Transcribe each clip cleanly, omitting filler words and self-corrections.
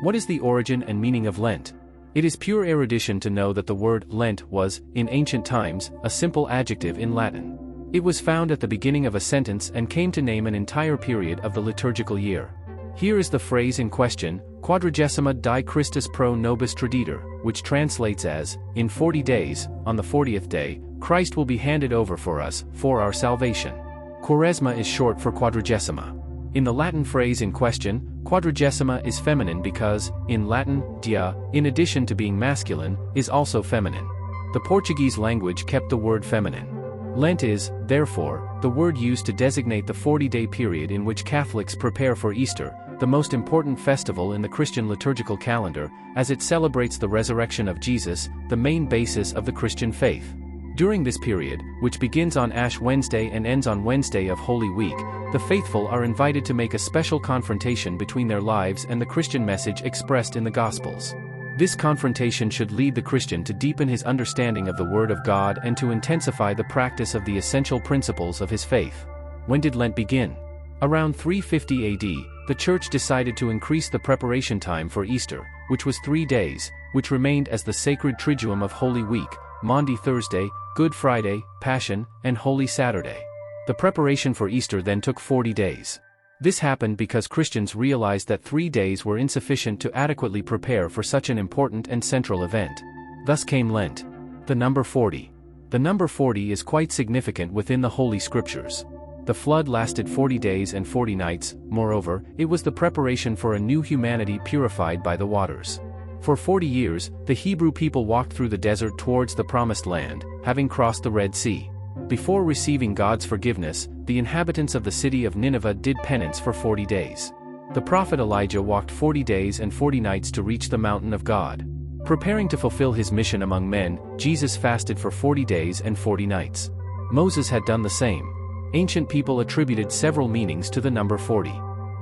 What is the origin and meaning of Lent? It is pure erudition to know that the word Lent was, in ancient times, a simple adjective in Latin. It was found at the beginning of a sentence and came to name an entire period of the liturgical year. Here is the phrase in question, Quadragesima die Christus pro nobis traditor, which translates as, in 40 days, on the 40th day, Christ will be handed over for us, for our salvation. Quaresma is short for quadragesima. In the Latin phrase in question, quadragesima is feminine because, in Latin, dia, in addition to being masculine, is also feminine. The Portuguese language kept the word feminine. Lent is, therefore, the word used to designate the 40-day period in which Catholics prepare for Easter, the most important festival in the Christian liturgical calendar, as it celebrates the resurrection of Jesus, the main basis of the Christian faith. During this period, which begins on Ash Wednesday and ends on Wednesday of Holy Week, the faithful are invited to make a special confrontation between their lives and the Christian message expressed in the Gospels. This confrontation should lead the Christian to deepen his understanding of the Word of God and to intensify the practice of the essential principles of his faith. When did Lent begin? Around 350 AD, the Church decided to increase the preparation time for Easter, which was 3 days, which remained as the sacred Triduum of Holy Week, Maundy Thursday, Good Friday, Passion, and Holy Saturday. The preparation for Easter then took 40 days. This happened because Christians realized that 3 days were insufficient to adequately prepare for such an important and central event. Thus came Lent. The number 40. The number 40 is quite significant within the Holy Scriptures. The flood lasted 40 days and 40 nights, moreover, it was the preparation for a new humanity purified by the waters. For 40 years, the Hebrew people walked through the desert towards the Promised Land, having crossed the Red Sea. Before receiving God's forgiveness, the inhabitants of the city of Nineveh did penance for 40 days. The prophet Elijah walked 40 days and 40 nights to reach the mountain of God. Preparing to fulfill his mission among men, Jesus fasted for 40 days and 40 nights. Moses had done the same. Ancient people attributed several meanings to the number 40.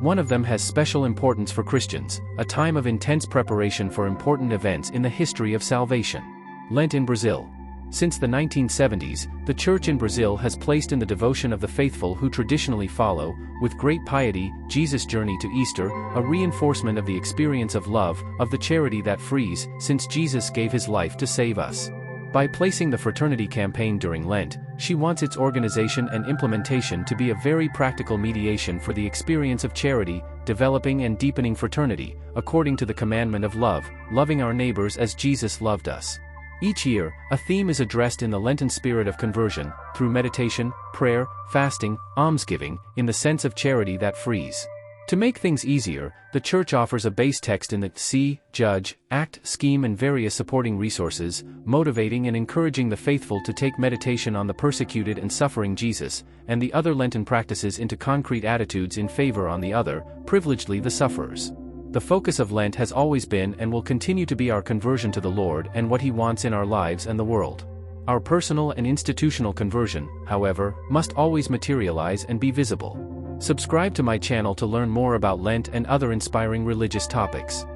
One of them has special importance for Christians, a time of intense preparation for important events in the history of salvation. Lent in Brazil. Since the 1970s, the Church in Brazil has placed in the devotion of the faithful who traditionally follow, with great piety, Jesus' journey to Easter, a reinforcement of the experience of love, of the charity that frees, since Jesus gave his life to save us. By placing the Fraternity campaign during Lent, she wants its organization and implementation to be a very practical mediation for the experience of charity, developing and deepening fraternity, according to the commandment of love, loving our neighbors as Jesus loved us. Each year, a theme is addressed in the Lenten spirit of conversion, through meditation, prayer, fasting, almsgiving, in the sense of charity that frees. To make things easier, the Church offers a base text in the See, Judge, Act scheme and various supporting resources, motivating and encouraging the faithful to take meditation on the persecuted and suffering Jesus, and the other Lenten practices into concrete attitudes in favor on the other, privilegedly the sufferers. The focus of Lent has always been and will continue to be our conversion to the Lord and what He wants in our lives and the world. Our personal and institutional conversion, however, must always materialize and be visible. Subscribe to my channel to learn more about Lent and other inspiring religious topics.